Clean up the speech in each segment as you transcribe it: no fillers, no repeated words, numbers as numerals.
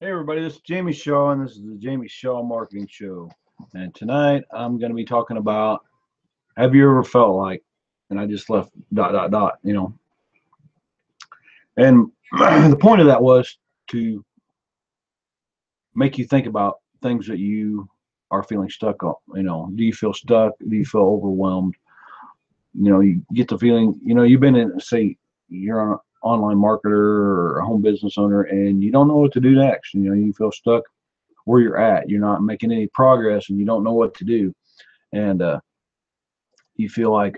Hey everybody, this is Jamie Shaw, and this is the Jamie Shaw Marketing Show. And tonight I'm going to be talking about, have you ever felt like, and I just left dot dot dot, and the point of that was to make you think about things that you are feeling stuck on. Do you feel stuck? Do you feel overwhelmed? You get the feeling, you've been in, say, you're an online marketer or a home business owner, and you don't know what to do next. You feel stuck where you're at. You're not making any progress, and you don't know what to do, and you feel like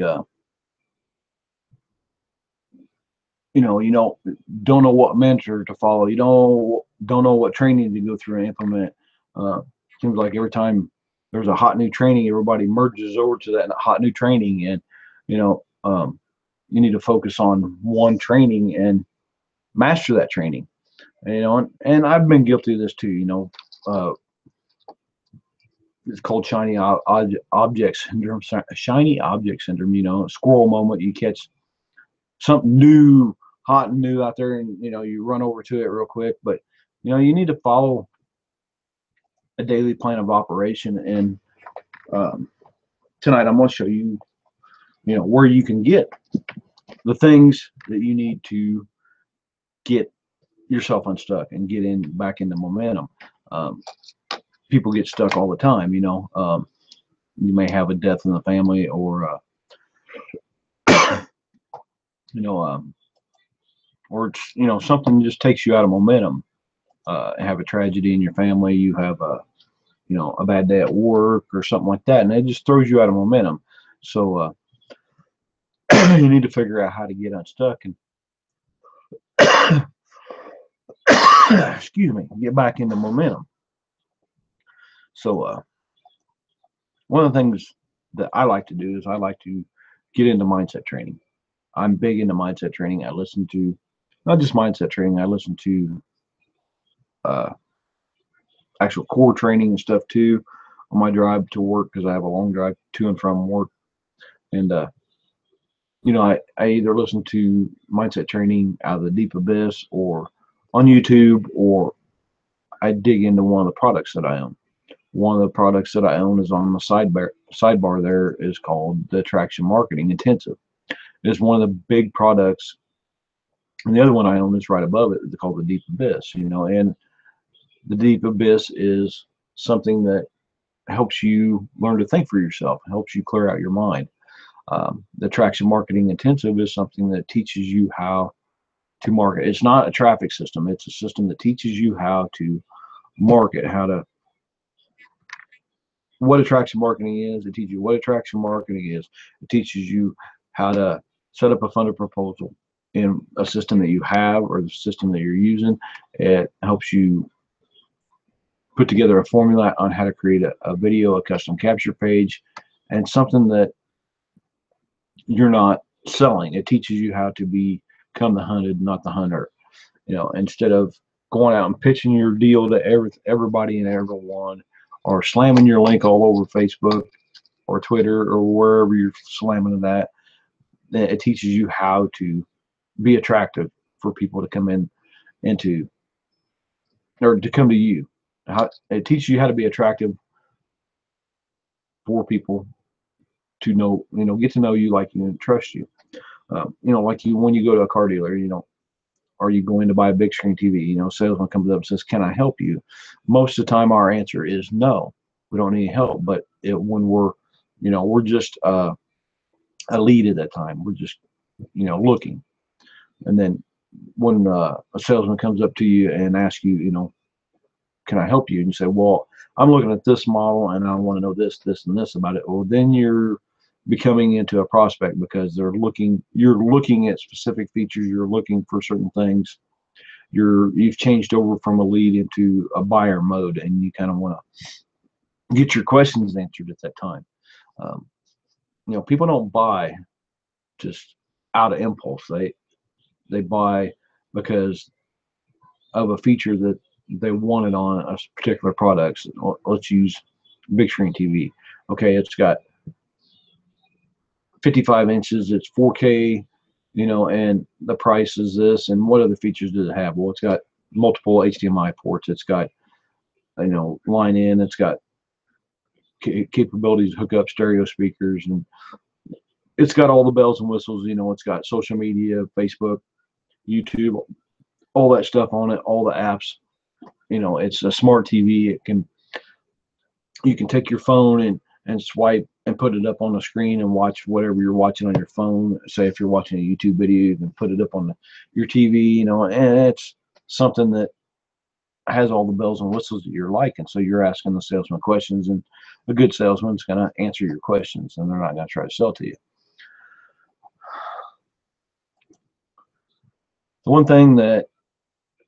don't know what mentor to follow. You don't know what training to go through and implement. Uh, Seems like every time there's a hot new training, everybody merges over to that hot new training, and you know you need to focus on one training and master that training. And I've been guilty of this too. Uh, it's called object syndrome. Shiny object syndrome. Squirrel moment. You catch something new, hot and new out there, and you run over to it real quick. But you need to follow a daily plan of operation. And um, tonight I'm going to show you, where you can get the things that you need to get yourself unstuck and get in back into momentum. Um, People get stuck all the time. You may have a death in the family, or you know, um, something just takes you out of momentum. Have a tragedy in your family, you have a bad day at work or something like that, and it just throws you out of momentum. So you need to figure out how to get unstuck and excuse me, get back into momentum. So one of the things that I like to do is I like to get into mindset training. I'm big into mindset training. I listen to not just mindset training. I listen to uh, actual core training and stuff too on my drive to work, because I have a long drive to and from work. And I either listen to mindset training out of the deep abyss or on YouTube, or I dig into one of the products that I own. One of the products that I own is on the sidebar there is called the Traction Marketing Intensive. It's one of the big products, and the other one I own is right above it. It's called the Deep Abyss. And the Deep Abyss is something that helps you learn to think for yourself, helps you clear out your mind. The Traction Marketing Intensive is something that teaches you how to market. It's not a traffic system. It's a system that teaches you how to market, what attraction marketing is. It teaches you what attraction marketing is. It teaches you how to set up a funded proposal in a system that you have or the system that you're using. It helps you put together a formula on how to create a video, a custom capture page, and something that you're not selling. It teaches you how to become the hunted, not the hunter. Instead of going out and pitching your deal to everybody and everyone, or slamming your link all over Facebook or Twitter or wherever you're slamming it teaches you how to be attractive for people to come into or to come to you. It teaches you how to be attractive for people to know, get to know you, like you, and trust you. Like when you go to a car dealer, are you going to buy a big screen TV? Salesman comes up and says, "Can I help you?" Most of the time, our answer is no. We don't need help. But when we're just a lead at that time. We're just, looking. And then when a salesman comes up to you and asks you, "Can I help you?" and you say, "Well, I'm looking at this model and I want to know this, this, and this about it." Well, then you're becoming into a prospect, because you're looking at specific features, you're looking for certain things. You've changed over from a lead into a buyer mode, and you kind of want to get your questions answered at that time. Um, People don't buy just out of impulse. They buy because of a feature that they wanted on a particular product. Let's use big screen TV. Okay, it's got 55 inches, it's 4K, and the price is this, and what other features does it have? Well, it's got multiple HDMI ports. It's got, line in. It's got capabilities to hook up stereo speakers, and it's got all the bells and whistles. It's got social media, Facebook, YouTube, all that stuff on it, all the apps. It's a smart TV. You can take your phone and swipe and put it up on the screen and watch whatever you're watching on your phone. Say if you're watching a YouTube video, you can put it up on your TV, and it's something that has all the bells and whistles that you're liking. So you're asking the salesman questions, and a good salesman's going to answer your questions, and they're not going to try to sell to you. The one thing that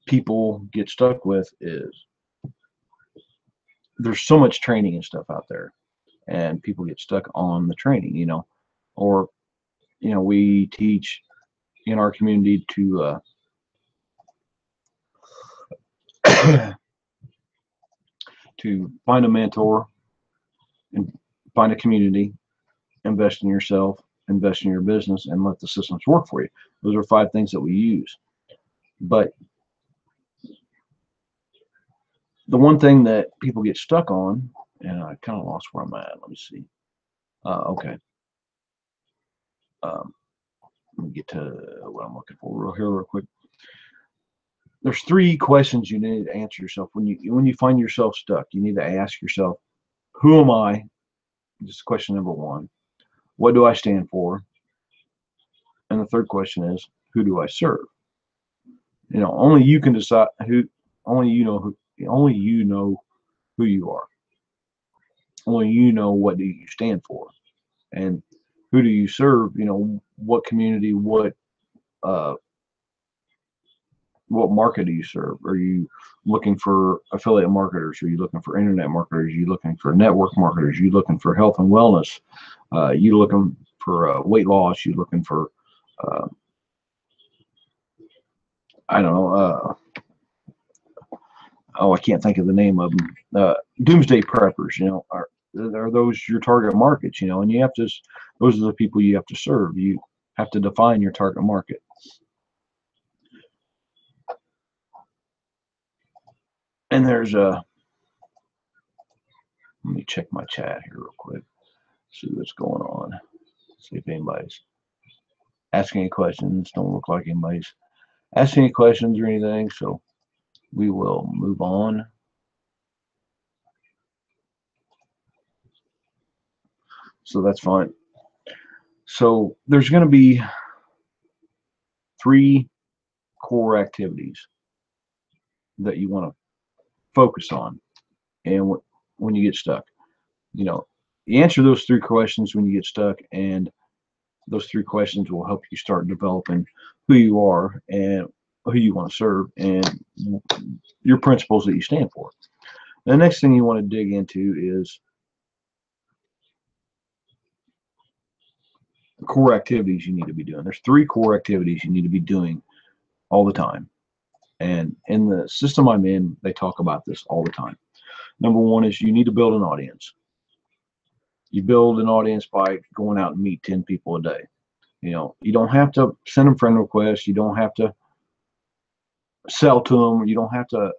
people get stuck with is there's so much training and stuff out there, and people get stuck on the training, or, we teach in our community to to find a mentor and find a community, invest in yourself, invest in your business, and let the systems work for you. Those are 5 things that we use. But the one thing that people get stuck on, and I kind of lost where I'm at. Let me see. Okay. Let me get to what I'm looking for real quick. There's 3 questions you need to answer yourself when you find yourself stuck. You need to ask yourself, who am I? This is question number 1. What do I stand for? And the third question is, who do I serve? Only you can decide who. Only you know who. Only you know who you are. Only you know what do you stand for, and who do you serve? What community, what market do you serve? Are you looking for affiliate marketers? Are you looking for internet marketers? Are you looking for network marketers? Are you looking for health and wellness? You looking for weight loss? You looking for I don't know. I can't think of the name of them. Doomsday preppers. Are those your target markets? And you have to. Those are the people you have to serve. You have to define your target market. And there's a. Let me check my chat here real quick. See what's going on. See if anybody's asking any questions. Don't look like anybody's asking any questions or anything. So we will move on. So that's fine. So there's going to be 3 core activities that you want to focus on, and when you get stuck, you answer those 3 questions when you get stuck, and those 3 questions will help you start developing who you are and who you want to serve and your principles that you stand for. The next thing you want to dig into is the core activities you need to be doing. There's 3 core activities you need to be doing all the time. And in the system I'm in, they talk about this all the time. Number 1 is you need to build an audience. You build an audience by going out and meet 10 people a day. You don't have to send them friend requests. You don't have to sell to them. You don't have to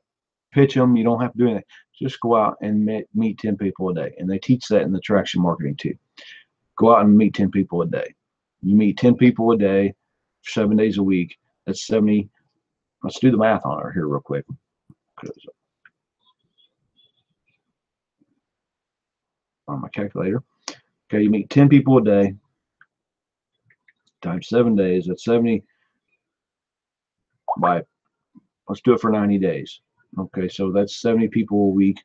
pitch them. You don't have to do anything. Just go out and meet 10 people a day. And they teach that in the traction marketing too. Go out and meet 10 people a day. You meet 10 people a day, 7 days a week. That's 70. Let's do the math on it here real quick. On my calculator. Okay, you meet 10 people a day times 7 days. That's 70 by, let's do it for 90 days. Okay, so that's 70 people a week.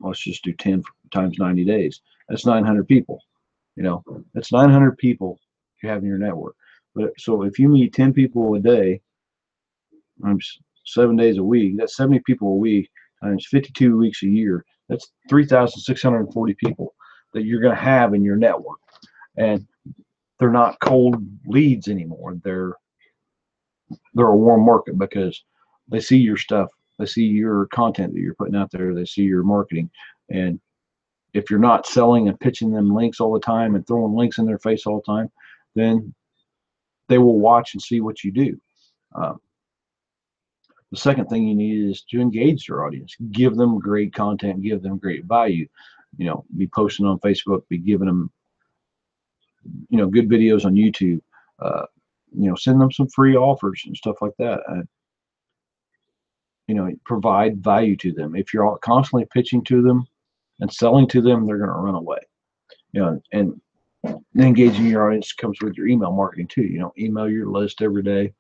Let's just do 10 times 90 days. That's 900 people. That's 900 people you have in your network. But so if you meet 10 people a day times 7 days a week, that's 70 people a week times 52 weeks a year. That's 3,640 people that you're going to have in your network. And they're not cold leads anymore. They're a warm market because they see your stuff. They see your content that you're putting out there. They see your marketing. And if you're not selling and pitching them links all the time and throwing links in their face all the time, then they will watch and see what you do. The second thing you need is to engage your audience. Give them great content, give them great value. Be posting on Facebook, be giving them, good videos on YouTube. Send them some free offers and stuff like that. Provide value to them. If you're constantly pitching to them and selling to them, they're going to run away. And engaging your audience comes with your email marketing too. Email your list every day.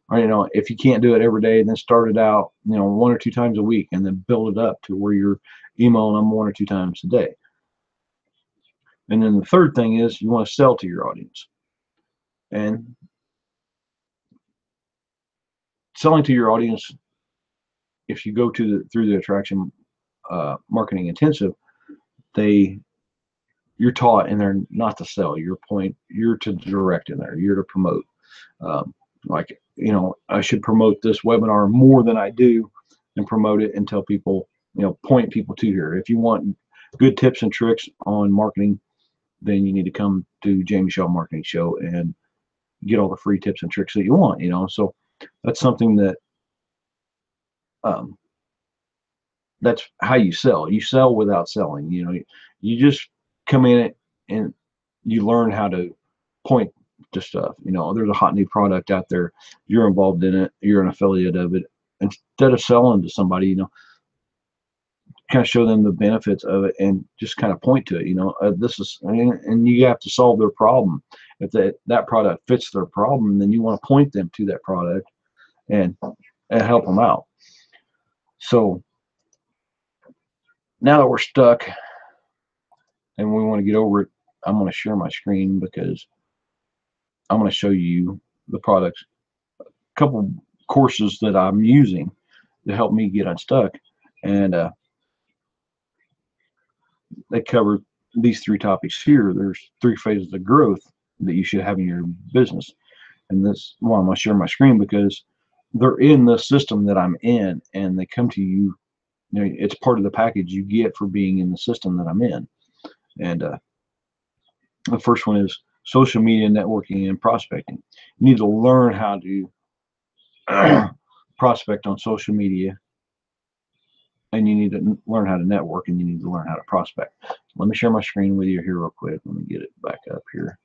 Or, if you can't do it every day, then start it out, 1 or 2 times a week, and then build it up to where you're emailing them 1 or 2 times a day. And then the third thing is you want to sell to your audience. And selling to your audience, if you go through the attraction marketing intensive, you're taught in there not to sell. You're to direct in there. You're to promote. Like, I should promote this webinar more than I do, and promote it and tell people, point people to here. If you want good tips and tricks on marketing, then you need to come to Jamie Shaw Marketing Show and get all the free tips and tricks that you want. So that's something that that's how you sell. You sell without selling. You just come in and you learn how to point to stuff. There's a hot new product out there. You're involved in it. You're an affiliate of it. Instead of selling to somebody, kind of show them the benefits of it and just kind of point to it. This is, and you have to solve their problem. If that product fits their problem, then you want to point them to that product and help them out. So now that we're stuck and we want to get over it, I'm going to share my screen because I'm going to show you the products, a couple courses that I'm using to help me get unstuck. And they cover these 3 topics here. There's 3 phases of growth that you should have in your business. And this one, I'm going to share my screen because they're in the system that I'm in, and they come to you. It's part of the package you get for being in the system that I'm in. And the first one is social media networking and prospecting. You need to learn how to prospect on social media, and you need to learn how to network, and you need to learn how to prospect. Let me share my screen with you here real quick. Let me get it back up here.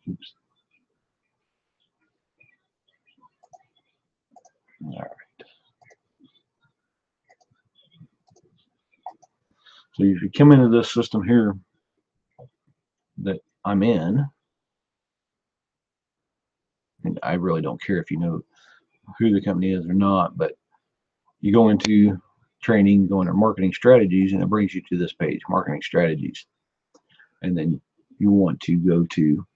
Oops. All right. So if you come into this system here that I'm in, and I really don't care if you know who the company is or not, but you go into training, go into marketing strategies, and it brings you to this page, marketing strategies. And then you want to go to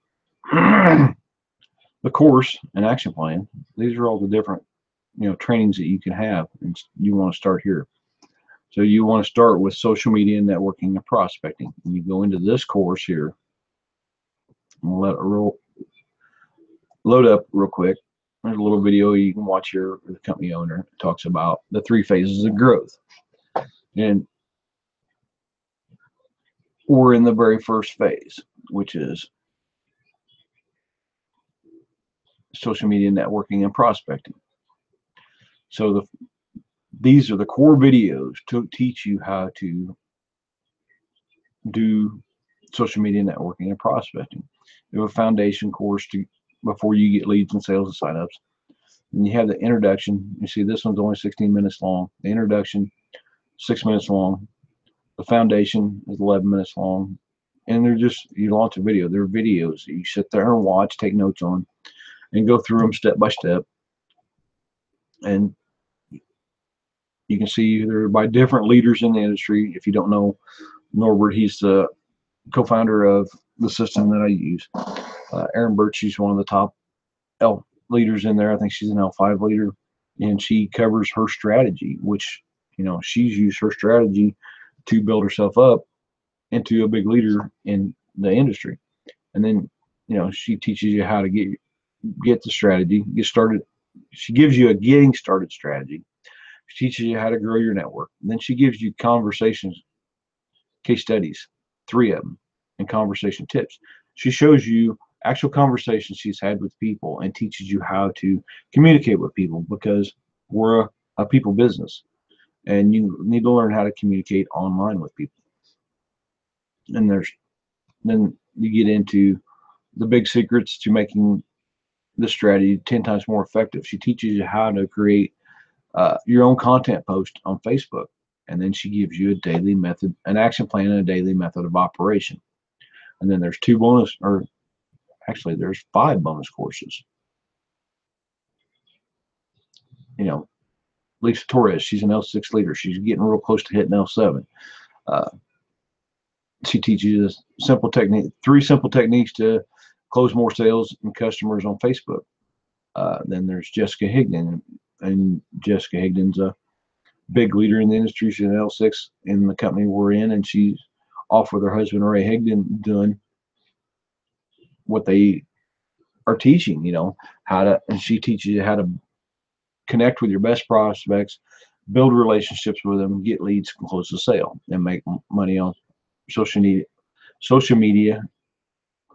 the course and action plan. These are all the different trainings that you can have, and you want to start here. So you want to start with social media networking and prospecting, and you go into this course here. We'll let it load up real quick. There's a little video you can watch here. The company owner talks about the 3 phases of growth, and we're in the very first phase, which is social media networking and prospecting. So these are the core videos to teach you how to do social media networking and prospecting. You have a foundation course before you get leads and sales and signups. And you have the introduction. You see this one's only 16 minutes long. The introduction, 6 minutes long. The foundation is 11 minutes long. And you launch a video. They're videos that you sit there and watch, take notes on, and go through them step by step. And you can see they're by different leaders in the industry. If you don't know Norbert, he's the co-founder of the system that I use. Erin Birch, she's one of the top L leaders in there. I think she's an L5 leader, and she covers her strategy, which she's used her strategy to build herself up into a big leader in the industry. And then she teaches you how to get the strategy, get started. She gives you a getting started strategy. She teaches you how to grow your network. And then she gives you conversations, case studies, 3 of them, and conversation tips. She shows you actual conversations she's had with people, and teaches you how to communicate with people, because we're a people business, and you need to learn how to communicate online with people. And then you get into the big secrets to making the strategy 10 times more effective. She teaches you how to create your own content post on Facebook. And then she gives you a daily method, an action plan, and a daily method of operation. And then there's there's 5 bonus courses. You know, Lisa Torres, she's an L6 leader. She's getting real close to hitting L7. Uh, she teaches you simple technique, 3 simple techniques to close more sales and customers on Facebook. Then there's Jessica Higdon, and Jessica Higdon's a big leader in the industry. She's an L6 in the company we're in, and she's off with her husband Ray Higdon doing what they are teaching. And she teaches you how to connect with your best prospects, build relationships with them, get leads, and close the sale, and make money on social media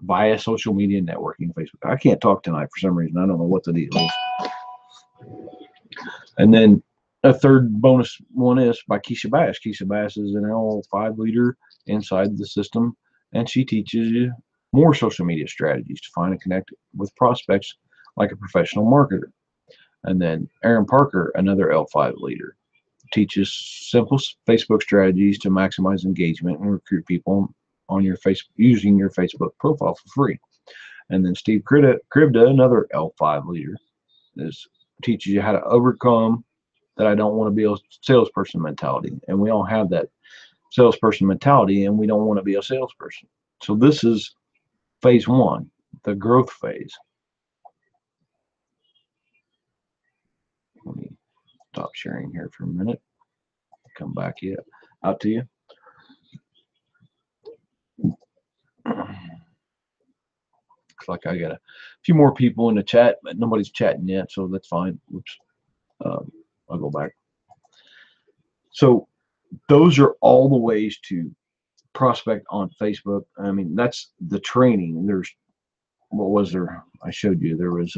via social media networking, Facebook. I can't talk tonight for some reason. I don't know what the deal is. And then a third bonus one is by Keisha Bass. Keisha Bass is an L5 leader inside the system, and she teaches you more social media strategies to find and connect with prospects like a professional marketer. And then Aaron Parker, another L5 leader, teaches simple Facebook strategies to maximize engagement and recruit people on your using your Facebook profile for free. And then Steve Kribda, another L5 leader, teaches you how to overcome that I don't want to be a salesperson mentality. And we all have that salesperson mentality, and we don't want to be a salesperson. So this is phase 1, the growth phase. Let me stop sharing here for a minute. Come back out to you. Looks like I got a few more people in the chat, but nobody's chatting yet, so that's fine. Oops. I'll go back. So those are all the ways to prospect on Facebook. I mean, that's the training. What was there? I showed you. There was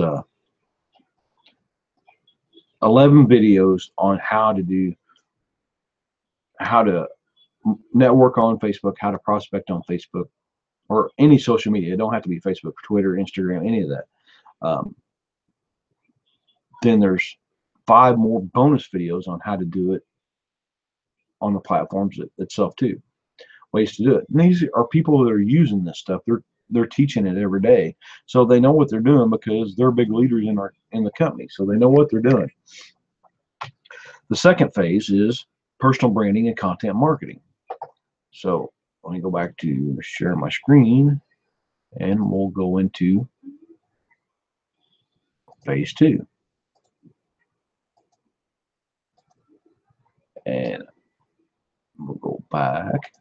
11 videos on how to network on Facebook, how to prospect on Facebook, or any social media. It don't have to be Facebook, Twitter, Instagram, any of that. Then there's 5 more bonus videos on how to do it on the platforms itself too. Ways to do it. And these are people that are using this stuff. They're teaching it every day, so they know what they're doing because they're big leaders in the company, so they know what they're doing. The second phase is personal branding and content marketing. So let me go back to share my screen, and we'll go into phase 2. And we'll go back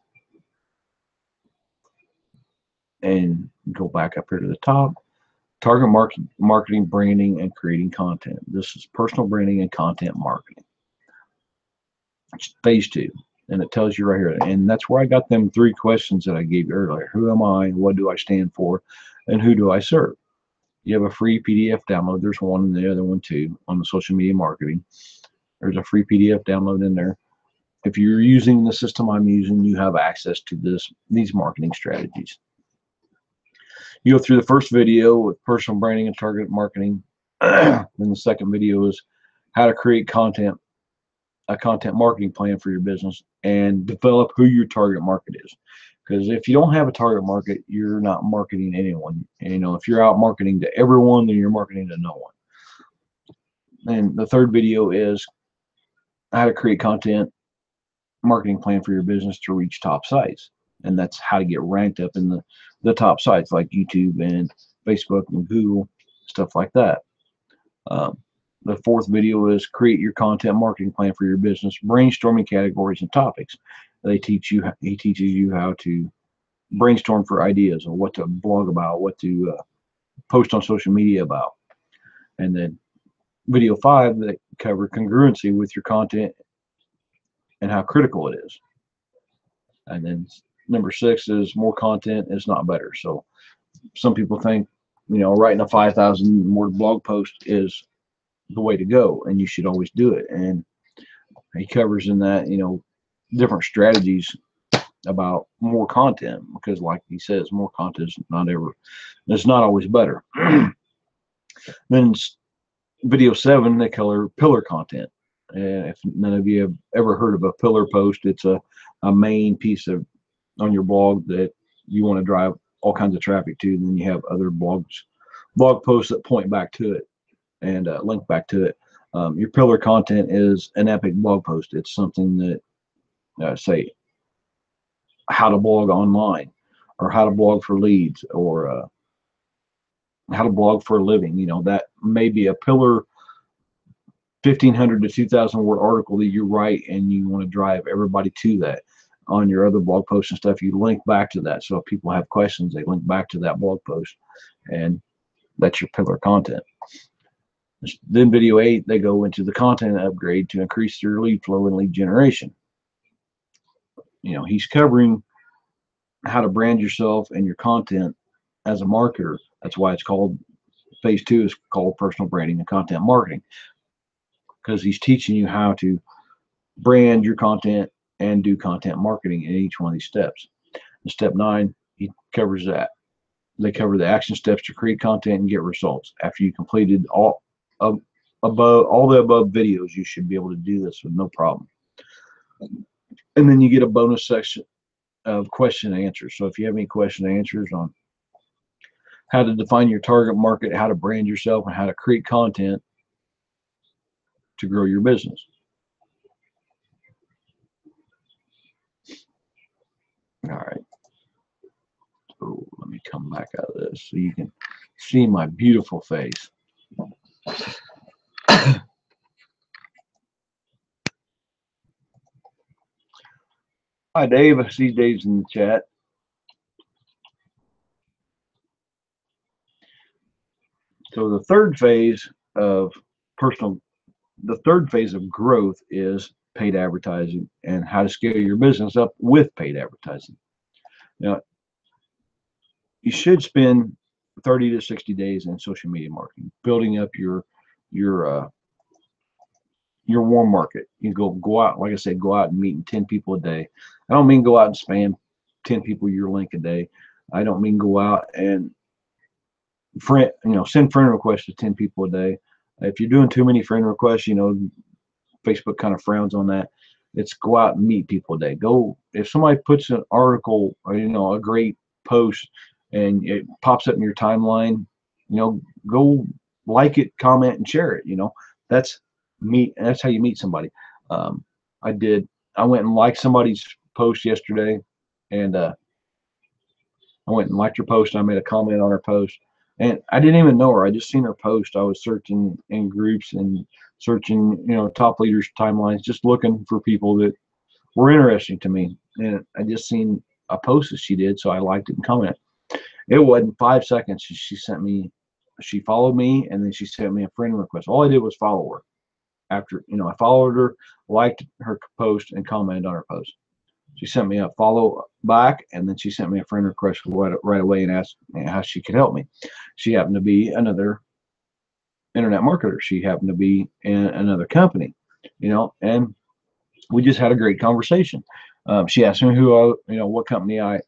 and go back up here to the top. Target marketing, branding, and creating content. This is personal branding and content marketing. It's phase 2, and it tells you right here. And that's where I got them 3 questions that I gave you earlier. Who am I? What do I stand for? And who do I serve? You have a free PDF download. There's one and the other one too on the social media marketing. There's a free PDF download in there. If you're using the system I'm using, you have access to these marketing strategies. You go through the first video with personal branding and target marketing. Then the second video is how to create a content marketing plan for your business and develop who your target market is. Because if you don't have a target market, you're not marketing to anyone. And, if you're out marketing to everyone, then you're marketing to no one. And the third video is how to create content marketing plan for your business to reach top sites. And that's how to get ranked up in the top sites like YouTube and Facebook and Google, stuff like that. The fourth video is create your content marketing plan for your business, brainstorming categories and topics. He teaches you how to brainstorm for ideas or what to blog about, what to post on social media about. And then video 5 that cover congruency with your content and how critical it is. And then number 6 is more content is not better. So some people think writing a 5,000 word blog post is the way to go, and you should always do it. And he covers in that, different strategies about more content, because like he says, more content is it's not always better. Then video 7, they color pillar content. And if none of you have ever heard of a pillar post, it's a main piece on your blog that you want to drive all kinds of traffic to. And then you have other blog posts that point back to it and link back to it. Your pillar content is an epic blog post. It's something that say how to blog online, or how to blog for leads, or how to blog for a living. That may be a pillar 1,500 to 2,000 word article that you write, and you want to drive everybody to that. On your other blog posts and stuff, you link back to that. So if people have questions, they link back to that blog post, and that's your pillar content. Then video 8, they go into the content upgrade to increase their lead flow and lead generation. He's covering how to brand yourself and your content as a marketer. That's why it's called, phase 2 is called personal branding and content marketing, because he's teaching you how to brand your content and do content marketing in each one of these steps. In step 9, he covers that. They cover the action steps to create content and get results. After you completed all the above videos, you should be able to do this with no problem. And then you get a bonus section of question and answers. So if you have any question and answers on how to define your target market, how to brand yourself, and how to create content to grow your business. All right. So let me come back out of this so you can see my beautiful face. Hi, Dave. I see Dave's in the chat. So the third phase of growth is paid advertising, and how to scale your business up with paid advertising. Now, you should spend 30 to 60 days in social media marketing, building up your warm market. You go out, like I said, go out and meet 10 people a day. I don't mean go out and spam 10 people your link a day. I don't mean go out and send friend requests to 10 people a day. If you're doing too many friend requests, Facebook kind of frowns on that. It's go out and meet people a day. If somebody puts an article or a great post and it pops up in your timeline, go like it, comment, and share it. That's how you meet somebody. I went and liked somebody's post yesterday, and I went and liked her post, and I made a comment on her post. And I didn't even know her. I just seen her post. I was searching in groups and searching, top leaders' timelines, just looking for people that were interesting to me. And I just seen a post that she did, so I liked it and commented. It wasn't 5 seconds. She followed me, and then she sent me a friend request. All I did was follow her. After, I followed her, liked her post, and commented on her post. She sent me a follow back, and then she sent me a friend request right away and asked me how she could help me. She happened to be another internet marketer. She happened to be in another company, and we just had a great conversation. She asked me what company I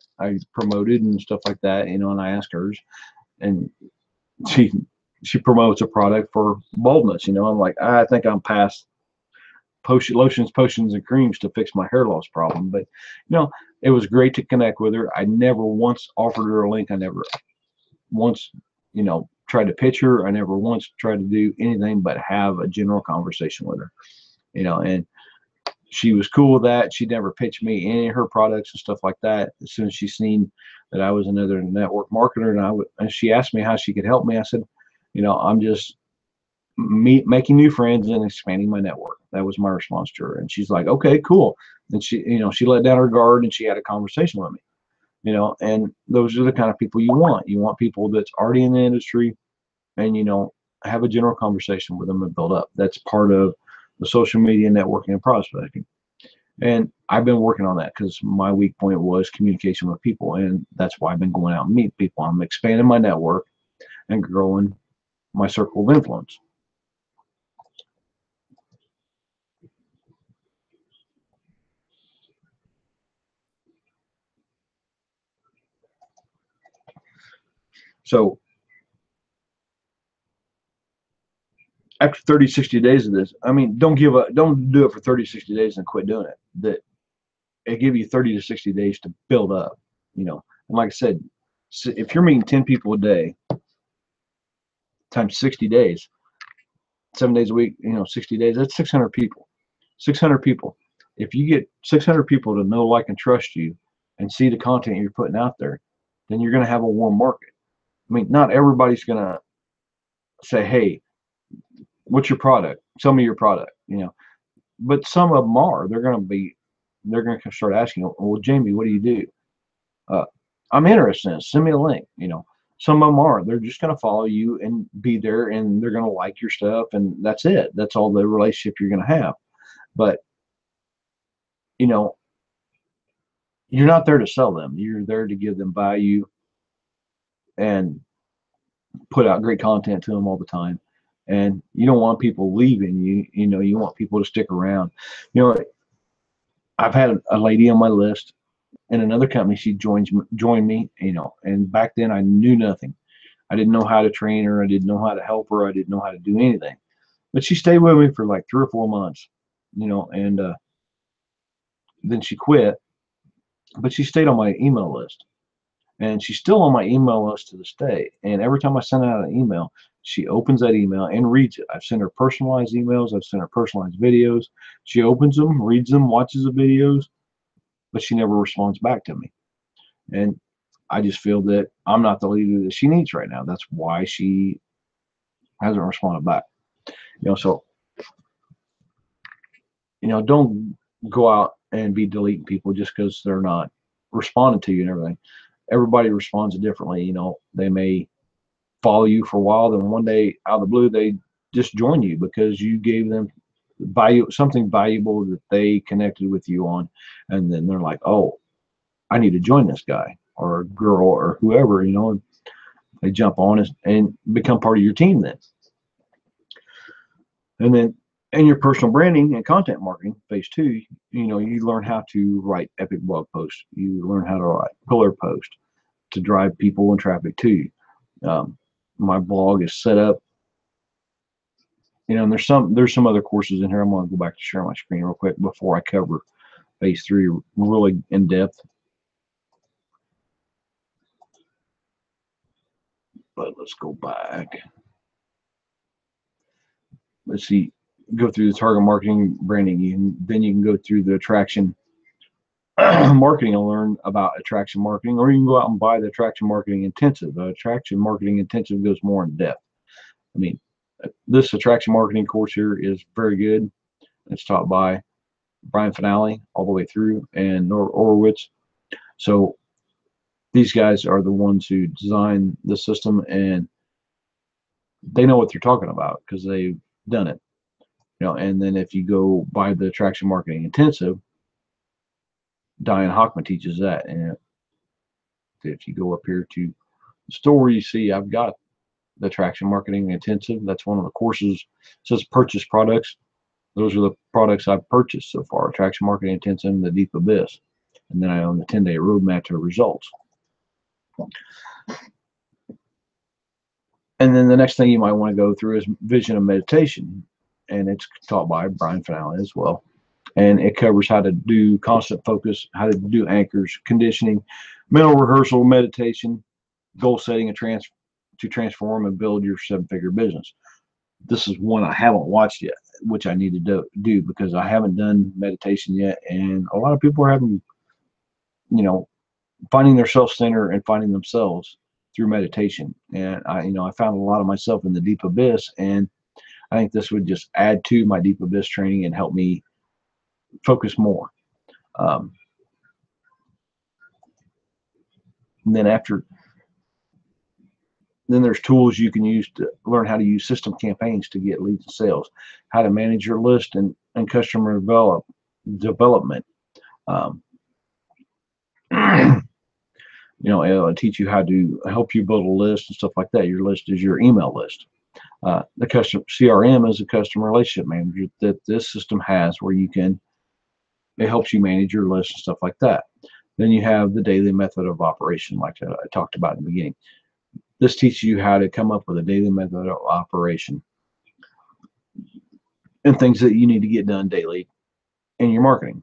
promoted and stuff like that, and I asked hers, and she promotes a product for baldness. I'm like, I think I'm past lotions, potions, and creams to fix my hair loss problem. But it was great to connect with her. I never once offered her a link. I never once tried to pitch her. I never once tried to do anything but have a general conversation with her. And she was cool with that. She never pitched me any of her products and stuff like that. As soon as she seen that I was another network marketer, and she asked me how she could help me, I said, I'm just making new friends and expanding my network. That was my response to her. And she's like, okay, cool. And she let down her guard, and she had a conversation with me, and those are the kind of people you want. You want people that's already in the industry, and, have a general conversation with them and build up. That's part of the social media networking and prospecting. And I've been working on that because my weak point was communication with people. And that's why I've been going out and meeting people. I'm expanding my network. and growing my circle of influence. So after 30, 60 days of this, I mean, don't give up, don't do it for 30, 60 days and quit doing it. That it give you 30 to 60 days to build up, you know. And like I said, if you're meeting 10 people a day times 60 days, 7 days a week, you know, 60 days, that's 600 people. 600 people. If you get 600 people to know, like, and trust you and see the content you're putting out there, then you're going to have a warm market. I mean, not everybody's going to say, hey, what's your product? Sell me your product, you know. But some of them are. They're going to start asking, well, Jamie, what do you do? I'm interested in it. Send me a link, you know. Some of them are. They're just going to follow you and be there, and they're going to like your stuff, and that's it. That's all the relationship you're going to have. But, you know, you're not there to sell them. You're there to give them value and put out great content to them all the time. And you don't want people leaving. You know, you want people to stick around. You know, I've had a lady on my list in another company. She joined me, you know, and back then I knew nothing. I didn't know how to train her. I didn't know how to help her. I didn't know how to do anything. But she stayed with me for like 3 or 4 months, you know, and then she quit. But she stayed on my email list. And she's still on my email list to this day. And every time I send out an email, she opens that email and reads it. I've sent her personalized emails. I've sent her personalized videos. She opens them, reads them, watches the videos, but she never responds back to me. And I just feel that I'm not the leader that she needs right now. That's why she hasn't responded back. You know, so, you know, don't go out and be deleting people just because they're not responding to you and everything. Everybody responds differently. You know, they may follow you for a while, then one day out of the blue they just join you because you gave them something valuable that they connected with you on, and then they're like, oh, I need to join this guy or girl or whoever, you know, and they jump on and become part of your team then. And then in your personal branding and content marketing phase 2, you know, you learn how to write epic blog posts. You learn how to write pillar posts to drive people and traffic to you. My blog is set up, you know, and there's some other courses in here. I'm going to go back to share my screen real quick before I cover phase 3 really in depth. But let's go back. Let's see. Go through the target marketing, branding, then you can go through the attraction marketing and learn about attraction marketing, or you can go out and buy the attraction marketing intensive. The attraction marketing intensive goes more in depth. I mean, this attraction marketing course here is very good. It's taught by Brian Finale all the way through, and Nor Orwitz. So these guys are the ones who design the system, and they know what they're talking about because they've done it. You know, and then if you go buy the attraction marketing intensive, Diane Hockman teaches that. And if you go up here to the store, you see I've got the attraction marketing intensive. That's one of the courses. It says purchase products. Those are the products I've purchased so far: attraction marketing intensive and the Deep Abyss. And then I own the 10-day roadmap to results. And then the next thing you might want to go through is vision and meditation. And it's taught by Brian Finale as well. And it covers how to do constant focus, how to do anchors, conditioning, mental rehearsal, meditation, goal setting, and to transform and build your 7-figure business. This is one I haven't watched yet, which I need to do because I haven't done meditation yet. And a lot of people are having, you know, finding their self-center and finding themselves through meditation. And I found a lot of myself in the Deep Abyss, and I think this would just add to my Deep Abyss training and help me focus more. And then there's tools you can use to learn how to use system campaigns to get leads and sales, how to manage your list and customer development. It'll teach you how to help you build a list and stuff like that. Your list is your email list. The customer CRM is a customer relationship manager that this system has, where it helps you manage your list and stuff like that. Then you have the daily method of operation, like I talked about in the beginning. This teaches you how to come up with a daily method of operation and things that you need to get done daily in your marketing.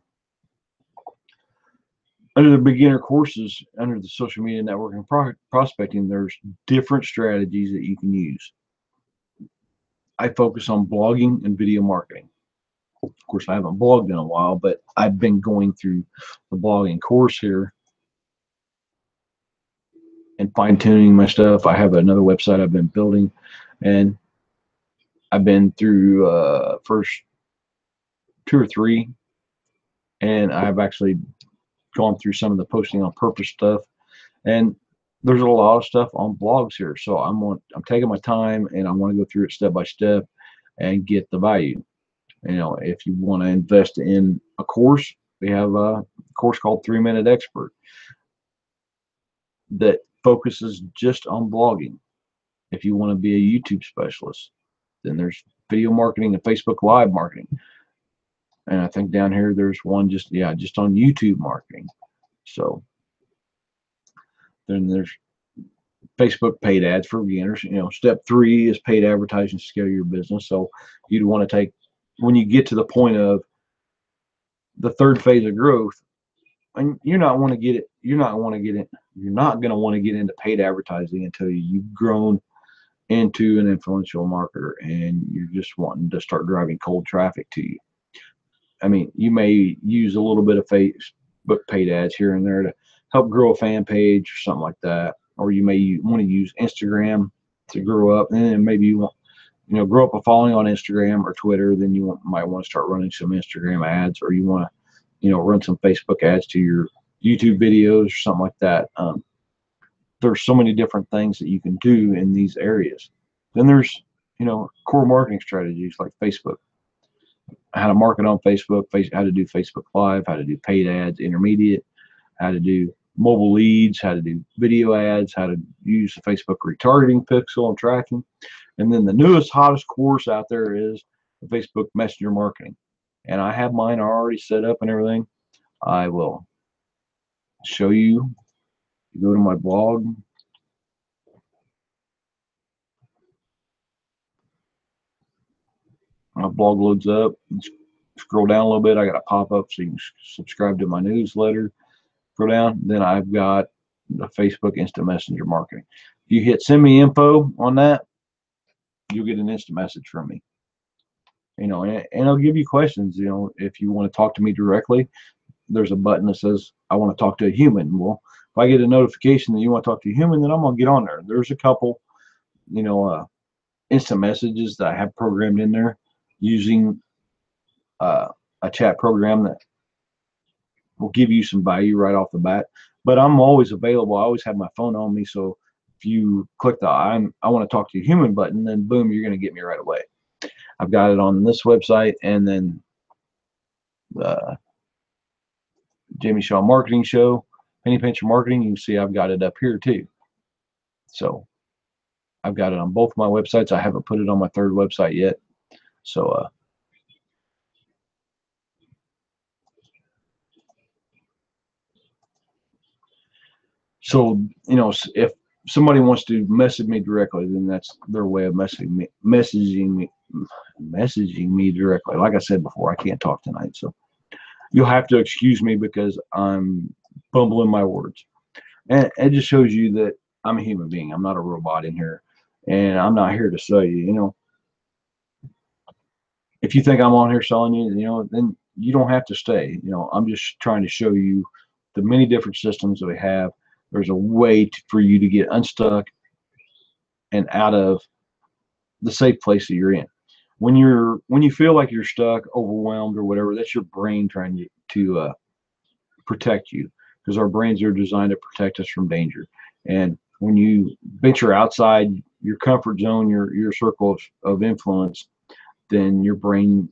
Under the beginner courses, under the social media networking prospecting, there's different strategies that you can use. I focus on blogging and video marketing. Of course, I haven't blogged in a while, but I've been going through the blogging course here and fine-tuning my stuff. I have another website I've been building, and I've been through first 2 or 3, and I've actually gone through some of the posting on purpose stuff, and there's a lot of stuff on blogs here. So I'm taking my time, and I want to go through it step by step and get the value. If you want to invest in a course, we have a course called 3-Minute Expert that focuses just on blogging. If you want to be a YouTube specialist, then there's video marketing and Facebook Live marketing. And I think down here there's one just on YouTube marketing. So then there's Facebook paid ads for beginners. Step 3 is paid advertising to scale your business. So you'd want to take, when you get to the point of the third phase of growth, and you're not going to get into paid advertising until you've grown into an influential marketer and you're just wanting to start driving cold traffic to you. I mean, you may use a little bit of Facebook paid ads here and there to help grow a fan page or something like that, or you may want to use Instagram to grow up, and then maybe you want grow up a following on Instagram or Twitter. Then you might want to start running some Instagram ads, or you want to run some Facebook ads to your YouTube videos or something like that. There's so many different things that you can do in these areas. Then there's core marketing strategies like Facebook, how to market on Facebook, how to do Facebook Live, how to do paid ads, intermediate, how to do mobile leads, how to do video ads, how to use the Facebook retargeting pixel and tracking. And then the newest, hottest course out there is the Facebook Messenger marketing. And I have mine already set up and everything. I will show you. Go to my blog. My blog loads up. Scroll down a little bit. I got a pop-up so you can subscribe to my newsletter. Scroll down. Then I've got the Facebook Instant Messenger marketing. If you hit send me info on that, you'll get an instant message from me. And I'll give you questions. If you want to talk to me directly, there's a button that says I want to talk to a human. Well, if I get a notification that you want to talk to a human, then I'm gonna get on there. There's a couple, instant messages that I have programmed in there using a chat program that will give you some value right off the bat. But I'm always available. I always have my phone on me, so if you click the I want to talk to a human button, then boom, you're going to get me right away. I've got it on this website, and then the Jamie Shaw Marketing Show, Penny Pincher Marketing. You can see I've got it up here too. So I've got it on both my websites. I haven't put it on my third website yet. So if somebody wants to message me directly, then that's their way of messaging me directly. Like I said before, I can't talk tonight, so you'll have to excuse me because I'm bumbling my words. And it just shows you that I'm a human being. I'm not a robot in here, and I'm not here to sell you. If you think I'm on here selling you, then you don't have to stay. I'm just trying to show you the many different systems that we have. There's a way for you to get unstuck and out of the safe place that you're in. When you feel like you're stuck, overwhelmed, or whatever, that's your brain trying to protect you, because our brains are designed to protect us from danger. And when you venture outside your comfort zone, your circle of influence, then your brain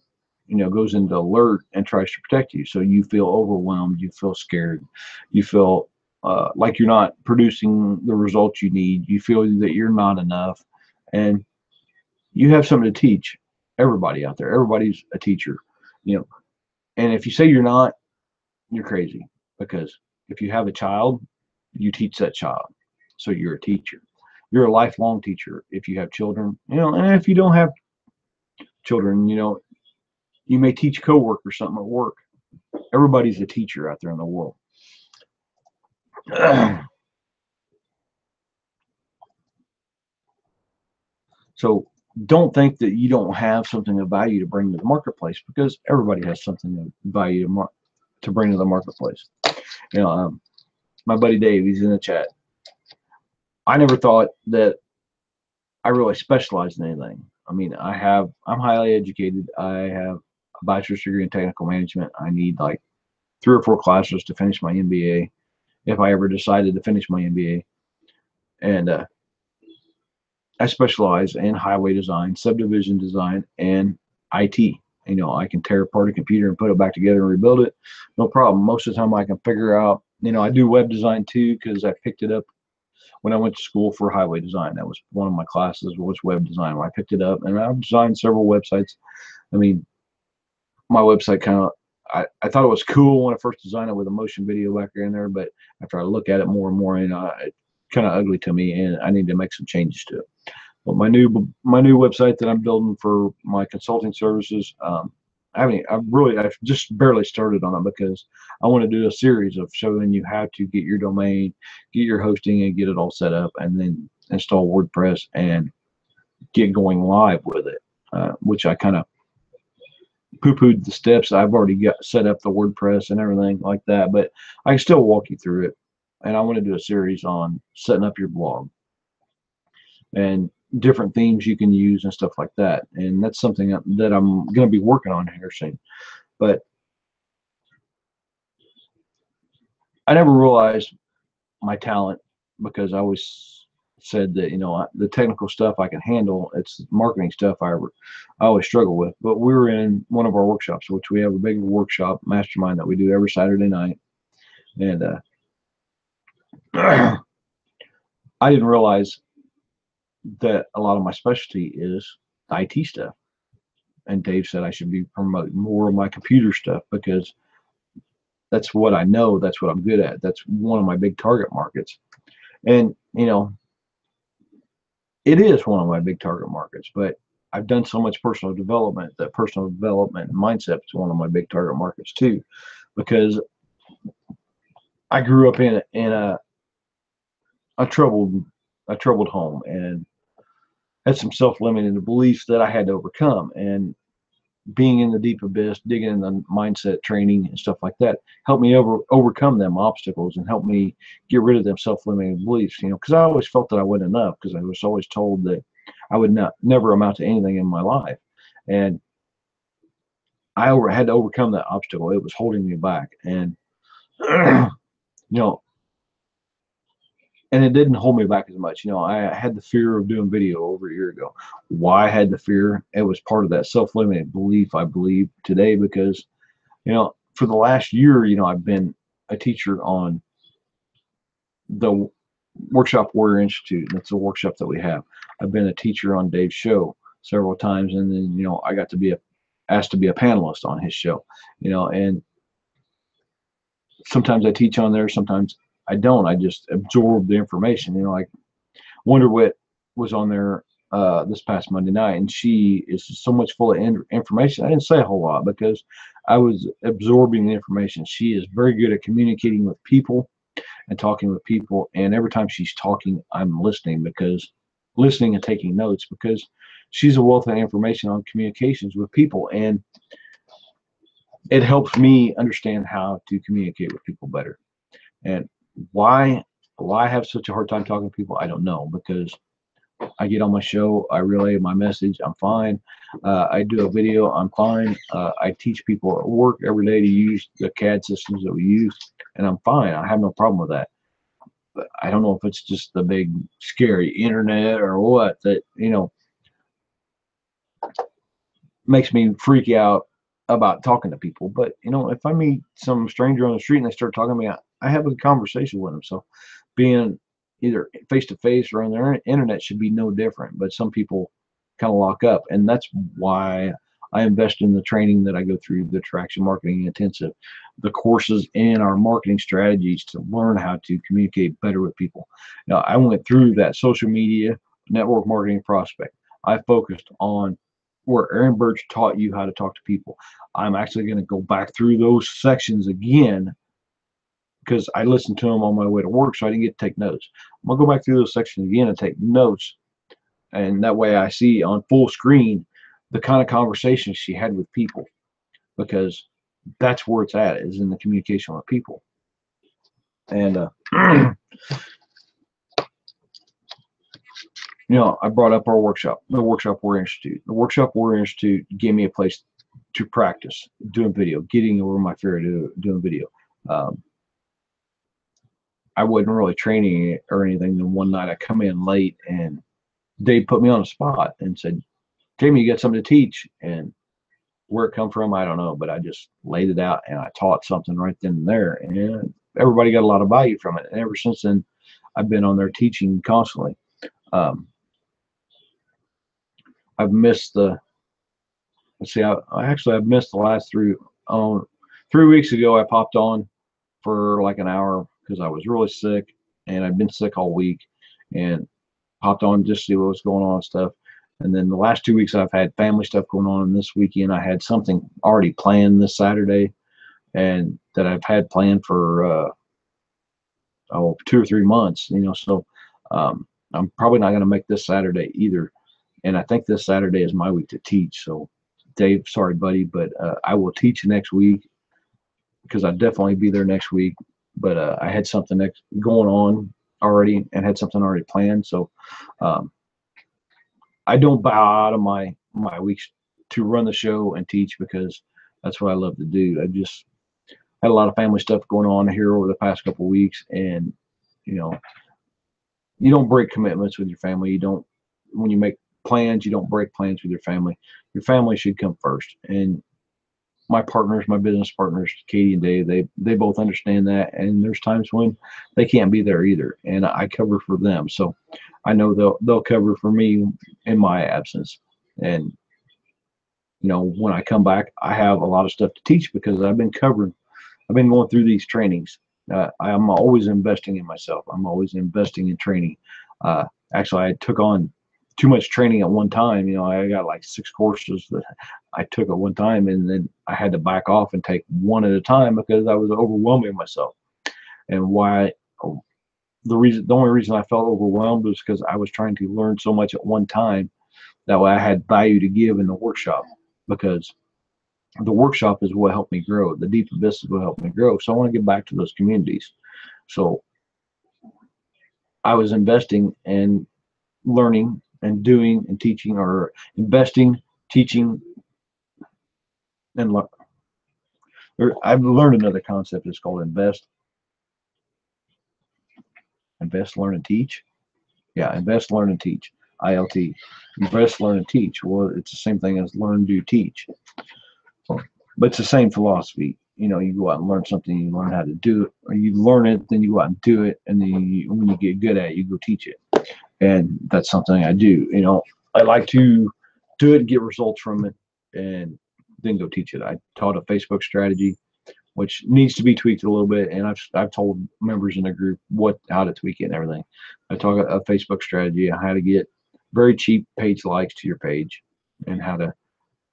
goes into alert and tries to protect you. So you feel overwhelmed, you feel scared, you feel like you're not producing the results you need. You feel that you're not enough, and you have something to teach everybody out there. Everybody's a teacher, you know. And if you say you're not, you're crazy, because if you have a child, you teach that child. So you're a teacher. You're a lifelong teacher if you have children, and if you don't have children, you may teach coworkers something at work. Everybody's a teacher out there in the world. So don't think that you don't have something of value to bring to the marketplace, because everybody has something of value to bring to the marketplace. My buddy Dave, he's in the chat. I never thought that I really specialized in anything. I mean, I'm highly educated. I have a bachelor's degree in technical management. I need like 3 or 4 classes to finish my MBA, if I ever decided to finish my MBA. And I specialize in highway design, subdivision design, and IT. I can tear apart a computer and put it back together and rebuild it. No problem. Most of the time I can figure out, I do web design too, because I picked it up when I went to school for highway design. That was one of my classes, was web design. I picked it up and I've designed several websites. I mean, my website I thought it was cool when I first designed it with a motion video back in there, but after I look at it more and more, it's kind of ugly to me, and I need to make some changes to it. But my new website that I'm building for my consulting services, I've just barely started on it, because I want to do a series of showing you how to get your domain, get your hosting, and get it all set up, and then install WordPress and get going live with it, which I kind of poo-pooed the steps. I've already got set up the WordPress and everything like that, but I can still walk you through it. And I want to do a series on setting up your blog and different themes you can use and stuff like that. And that's something that I'm going to be working on here soon. But I never realized my talent, because I always said that, the technical stuff I can handle. It's marketing stuff I always struggle with. But we were in one of our workshops, which we have a big workshop mastermind that we do every Saturday night. And I didn't realize that a lot of my specialty is IT stuff. And Dave said I should be promoting more of my computer stuff, because that's what I know. That's what I'm good at. That's one of my big target markets. And, it is one of my big target markets, but I've done so much personal development that personal development and mindset is one of my big target markets too, because I grew up in a troubled home, and had some self-limiting beliefs that I had to overcome. And being in the deep abyss, digging in the mindset training and stuff like that, helped me overcome them obstacles, and helped me get rid of them self-limiting beliefs. Because I always felt that I wasn't enough, because I was always told that I would never amount to anything in my life, and I had to overcome that obstacle. It was holding me back, and you know, and it didn't hold me back as much. I had the fear of doing video over a year ago. Why I had the fear? It was part of that self-limiting belief, I believe today, because for the last year, I've been a teacher on the Workshop Warrior Institute. That's a workshop that we have. I've been a teacher on Dave's show several times, and then I got to be asked to be a panelist on his show. And sometimes I teach on there, sometimes I don't. I just absorb the information. Like Wonder Wit was on there this past Monday night, and she is so much full of information. I didn't say a whole lot, because I was absorbing the information. She is very good at communicating with people and talking with people, and every time she's talking, I'm listening and taking notes, because she's a wealth of information on communications with people, and it helps me understand how to communicate with people better. And why I have such a hard time talking to people, I don't know, because I get on my show, I relay my message, I'm fine. I do a video, I'm fine. I teach people at work every day to use the CAD systems that we use, and I'm fine. I have no problem with that. But I don't know if it's just the big scary internet or what that makes me freak out about talking to people. But if I meet some stranger on the street and they start talking to me, I have a conversation with them. So being either face to face or on the internet should be no different. But some people kind of lock up, and that's why I invest in the training that I go through, the Traction Marketing Intensive, the courses in our marketing strategies to learn how to communicate better with people. Now, I went through that social media, network marketing, prospect. I focused on where Aaron Birch taught you how to talk to people. I'm actually going to go back through those sections again because I listened to them on my way to work, so I didn't get to take notes. I'm going to go back through those sections again and take notes, and that way I see on full screen the kind of conversations she had with people, because that's where it's at, is in the communication with people. And I brought up our workshop, the Workshop Warrior Institute. The Workshop Warrior Institute gave me a place to practice doing video, getting over my fear of doing video. I wasn't really training or anything. Then one night I come in late, and they put me on the spot and said, "Jamie, you got something to teach." And where it come from, I don't know, but I just laid it out and I taught something right then and there, and everybody got a lot of value from it. And ever since then, I've been on there teaching constantly. I've missed the, let's see, I've missed the last 3 weeks ago. I popped on for like an hour because I was really sick, and I've been sick all week, and popped on just to see what was going on and stuff. And then the last 2 weeks I've had family stuff going on, and this weekend I had something already planned this Saturday, and that I've had planned for 2 or 3 months. So I'm probably not going to make this Saturday either. And I think this Saturday is my week to teach. So Dave, sorry buddy, but I will teach next week, because I'll definitely be there next week. But I had something going on already, and had something already planned. So I don't bow out of my weeks to run the show and teach, because that's what I love to do. I just had a lot of family stuff going on here over the past couple of weeks, and you don't break commitments with your family. You don't, when you make plans, you don't break plans with your family. Your family should come first. And my partners, my business partners, Katie and Dave, they both understand that. And there's times when they can't be there either, and I cover for them. So I know they'll cover for me in my absence. And when I come back, I have a lot of stuff to teach, because I've been going through these trainings. I'm always investing in myself. I'm always investing in training. Actually, I took on too much training at one time. I got like 6 courses that I took at one time, and then I had to back off and take one at a time, because I was overwhelming myself. And the only reason I felt overwhelmed was because I was trying to learn so much at one time. That way I had value to give in the workshop, because the workshop is what helped me grow. The Deep Abyss is what helped me grow. So I want to get back to those communities. So I was investing and learning and doing and teaching, or investing, teaching, and I've learned another concept. It's called invest, learn, and teach. Yeah, invest, learn, and teach. ILT. Invest, learn, and teach. Well, it's the same thing as learn, do, teach. But it's the same philosophy. You go out and learn something, you learn how to do it, or you learn it, then you go out and do it, and then when you get good at it, you go teach it. And that's something I do. I like to do it and get results from it, and then go teach it. I taught a Facebook strategy, which needs to be tweaked a little bit, and I've told members in the group how to tweak it and everything. I taught a Facebook strategy on how to get very cheap page likes to your page, and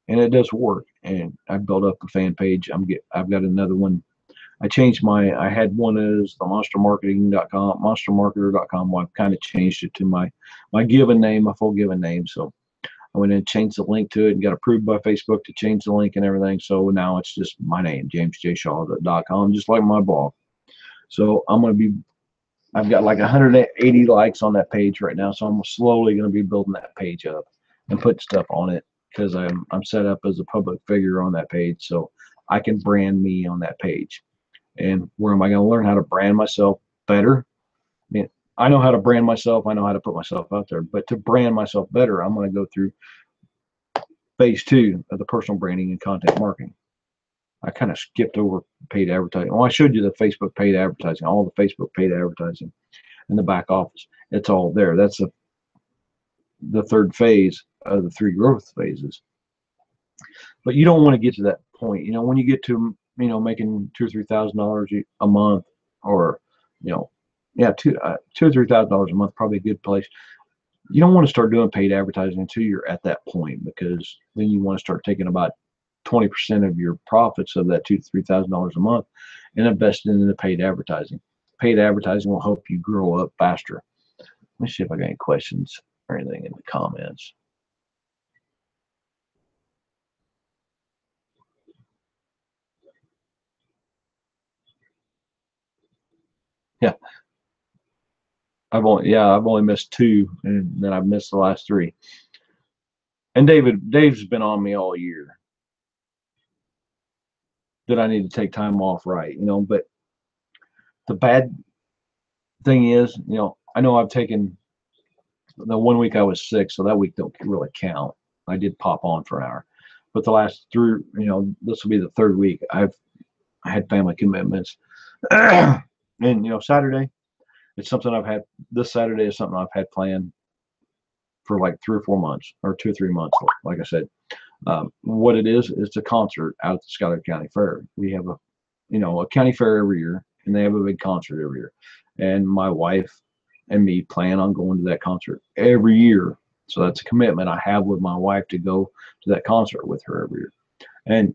and it does work. And I built up a fan page. I've got another one. I had one as the monstermarketer.com. Well, I've kind of changed it to my given name, my full given name. So I went in and changed the link to it, and got approved by Facebook to change the link and everything. So now it's just my name, jamesjshaw.com, just like my blog. So I've got like 180 likes on that page right now. So I'm slowly going to be building that page up and put stuff on it, because I'm set up as a public figure on that page, so I can brand me on that page. And where am I going to learn how to brand myself better? I mean, I know how to brand myself. I know how to put myself out there. But to brand myself better, I'm going to go through phase 2 of the personal branding and content marketing. I kind of skipped over paid advertising. Well, I showed you the Facebook paid advertising, all the Facebook paid advertising in the back office. It's all there. That's the third phase of the 3 growth phases. But you don't want to get to that point. When you get to, making $2,000 or $3,000 a month, or, yeah, $2,000 or $3,000 a month, probably a good place. You don't want to start doing paid advertising until you're at that point, because then you want to start taking about 20% of your profits of that $2,000 to $3,000 a month and invest it into paid advertising. Paid advertising will help you grow up faster. Let me see if I got any questions or anything in the comments. Yeah, I've only missed 2, and then I've missed the last 3. And Dave's been on me all year that I need to take time off, right? But the bad thing is, I know I've taken the 1 week I was sick, so that week don't really count. I did pop on for an hour, but the last 3, this will be the 3rd week I had family commitments. And Saturday, it's something I've had. This Saturday is something I've had planned for like 3 or 4 months, or 2 or 3 months. Like I said, what it is, it's a concert out at the Schuyler County Fair. We have a county fair every year, and they have a big concert every year. And my wife and me plan on going to that concert every year. So that's a commitment I have with my wife, to go to that concert with her every year. And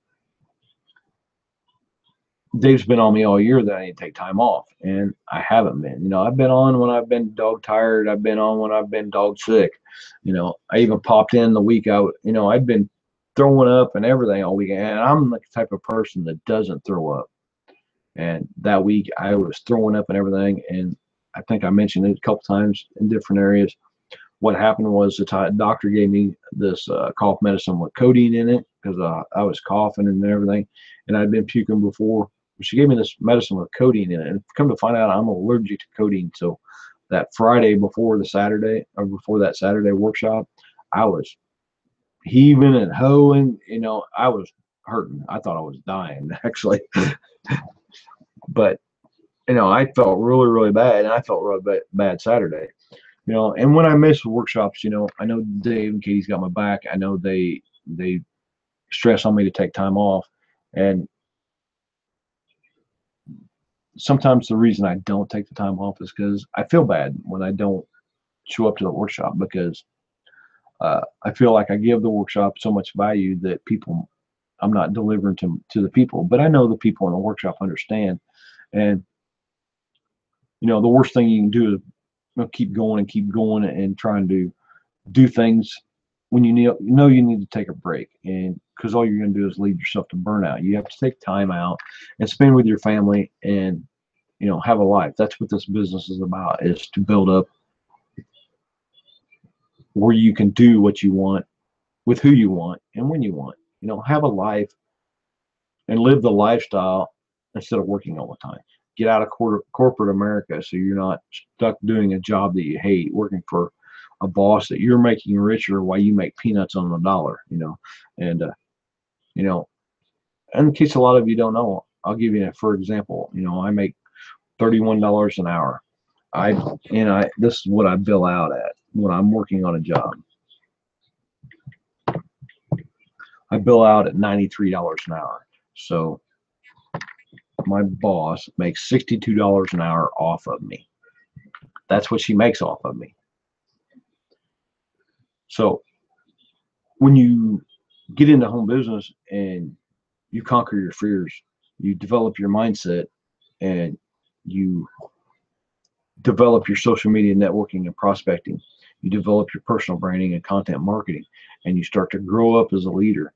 Dave's been on me all year that I need to take time off, and I haven't been. I've been on when I've been dog tired. I've been on when I've been dog sick. I even popped in the week out. I'd been throwing up and everything all weekend, and I'm the type of person that doesn't throw up. And that week I was throwing up and everything, and I think I mentioned it a couple times in different areas. What happened was the doctor gave me this cough medicine with codeine in it, because I was coughing and everything, and I'd been puking before. She gave me this medicine with codeine in it, and come to find out, I'm allergic to codeine. So that Friday before that Saturday workshop, I was heaving and hoeing. I was hurting. I thought I was dying, actually. But I felt really, really bad, and I felt really bad Saturday. And when I miss workshops, I know Dave and Katie's got my back. I know they stress on me to take time off, and sometimes the reason I don't take the time off is because I feel bad when I don't show up to the workshop, because I feel like I give the workshop so much value that I'm not delivering to the people. But I know the people in the workshop understand, and the worst thing you can do is keep going and trying to do things when you need to take a break, and because all you're going to do is lead yourself to burnout. You have to take time out and spend with your family, and have a life. That's what this business is about, is to build up where you can do what you want with who you want and when you want. Have a life and live the lifestyle instead of working all the time. Get out of corporate America, so you're not stuck doing a job that you hate, working for a boss that you're making richer while you make peanuts on the dollar. And in case a lot of you don't know, I'll give you for example. I make $31 an hour. This is what I bill out at when I'm working on a job. I bill out at $93 an hour. So my boss makes $62 an hour off of me. That's what she makes off of me. So when you get into home business and you conquer your fears, you develop your mindset, and you develop your social media networking and prospecting, you develop your personal branding and content marketing, and you start to grow up as a leader,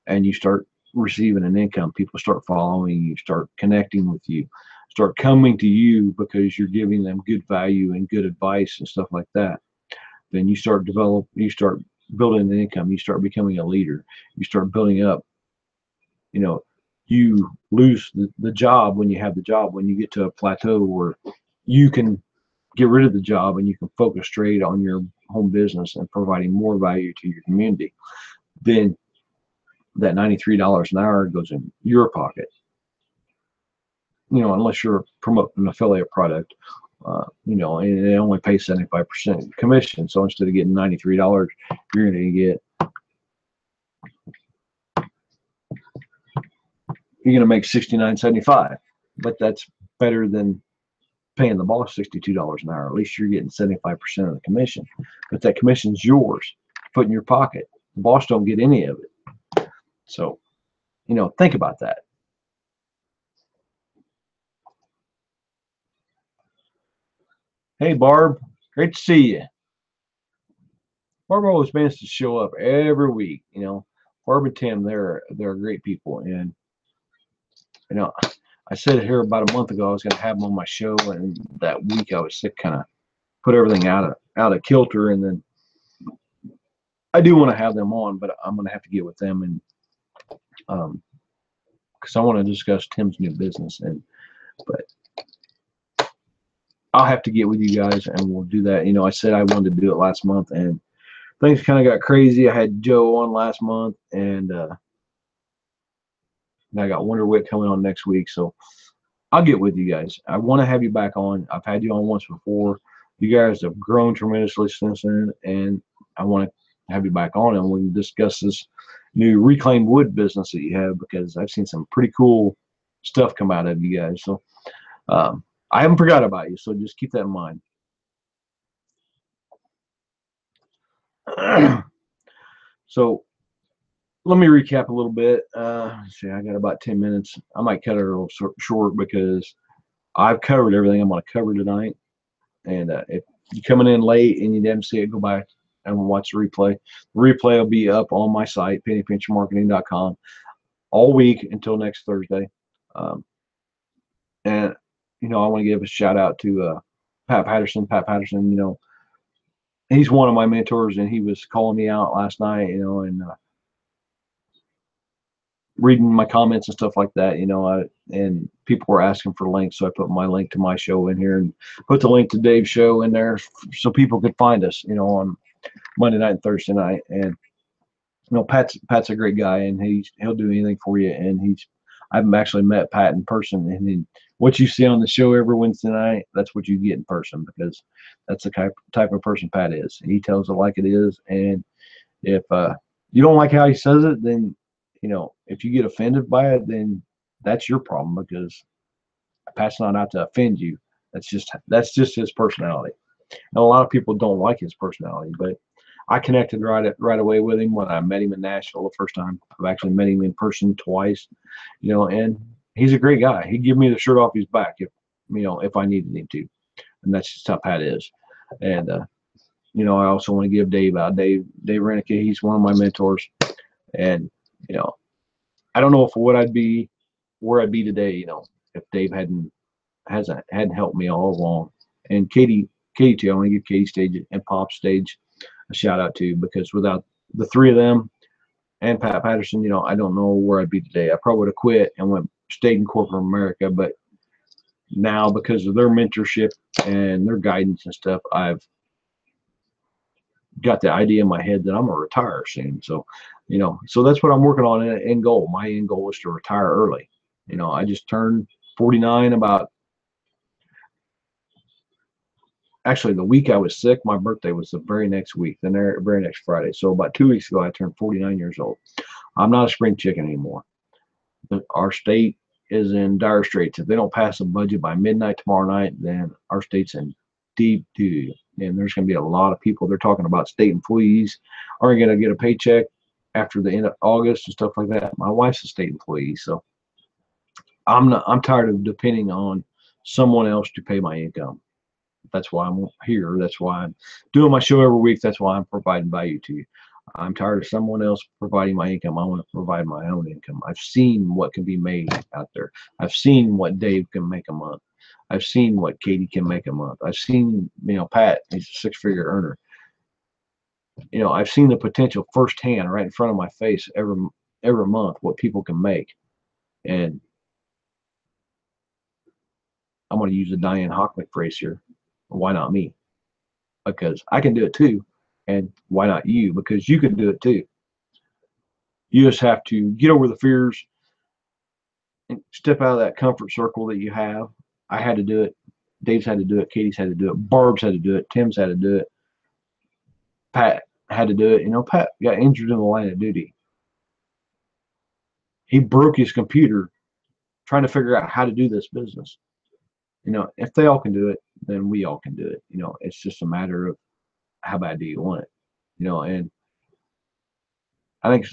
and you start receiving an income. People start following you, start connecting with you, start coming to you because you're giving them good value and good advice and stuff like that. Then you start building an income. You start becoming a leader. You start building up. You lose the job when you have the job. When you get to a plateau where you can get rid of the job and you can focus straight on your home business and providing more value to your community, then that $93 an hour goes in your pocket. Unless you're promoting an affiliate product, and they only pay 75% commission. So instead of getting $93, you're going to make $69.75. But that's better than paying the boss $62 an hour. At least you're getting 75% of the commission. But that commission's yours, put in your pocket. The boss don't get any of it. So, think about that. Hey, Barb, great to see you. Barb always manages to show up every week. Barb and Tim, they're great people, and I said here about a month ago I was going to have them on my show, and that week I was sick, kind of put everything out of kilter, and then I do want to have them on, but I'm going to have to get with them, and because I want to discuss Tim's new business, but I'll have to get with you guys, and we'll do that. I said I wanted to do it last month, and things kind of got crazy. I had Joe on last month, and I got Wonder Wit coming on next week, so I'll get with you guys. I want to have you back on. I've had you on once before. You guys have grown tremendously since then, and I want to have you back on, and we can discuss this new reclaimed wood business that you have, because I've seen some pretty cool stuff come out of you guys. So I haven't forgot about you, so just keep that in mind. So let me recap a little bit. See, I got about 10 minutes. I might cut it a little short because I've covered everything I'm going to cover tonight. And if you're coming in late and you didn't see it, go back and watch the replay. The replay will be up on my site, pennypinchermarketing.com, all week until next Thursday. And I want to give a shout out to Pat Patterson. Pat Patterson, he's one of my mentors, and he was calling me out last night, and reading my comments and stuff like that, and people were asking for links, so I put my link to my show in here and put the link to Dave's show in there so people could find us, on Monday night and Thursday night. And Pat's a great guy, and he'll do anything for you. And I've actually met Pat in person, and what you see on the show every Wednesday night, that's what you get in person, because that's the type of person Pat is. He tells it like it is, and if you don't like how he says it, then if you get offended by it, then that's your problem, because Pat's not out to offend you. That's just his personality. And a lot of people don't like his personality, but I connected right away with him when I met him in Nashville the first time. I've actually met him in person twice, and he's a great guy. He'd give me the shirt off his back if I needed him to. And that's just how Pat is. And I also want to give Dave out. Dave Renicky, he's one of my mentors. And I don't know where I'd be today, if Dave hadn't helped me all along. And Katie too, I want to give Katie Stage and Pop Stage a shout out to, because without the three of them and Pat Patterson, I don't know where I'd be today. I probably would have quit and stayed in corporate America, but now, because of their mentorship and their guidance and stuff, I've got the idea in my head that I'm gonna retire soon. So, so that's what I'm working on. End goal. My end goal is to retire early. I just turned 49 actually the week I was sick. My birthday was the very next week, the very next Friday. So about 2 weeks ago, I turned 49 years old. I'm not a spring chicken anymore. Our state is in dire straits. If they don't pass a budget by midnight tomorrow night, then our state's in deep doo. And there's going to be a lot of people. They're talking about state employees aren't going to get a paycheck after the end of August and stuff like that. My wife's a state employee, so I'm tired of depending on someone else to pay my income. That's why I'm here. That's why I'm doing my show every week. That's why I'm providing value to you. I'm tired of someone else providing my income. I want to provide my own income. I've seen what can be made out there. I've seen what Dave can make a month. I've seen what Katie can make a month. I've seen, Pat, he's a six-figure earner. I've seen the potential firsthand right in front of my face every month, what people can make. And I'm going to use a Diane Hockman phrase here. Why not me? Because I can do it too. And why not you? Because you can do it too. You just have to get over the fears and step out of that comfort circle that you have. I had to do it. Dave's had to do it. Katie's had to do it. Barb's had to do it. Tim's had to do it. Pat had to do it. Pat got injured in the line of duty. He broke his computer trying to figure out how to do this business. If they all can do it, then we all can do it. It's just a matter of how bad do you want it. And I think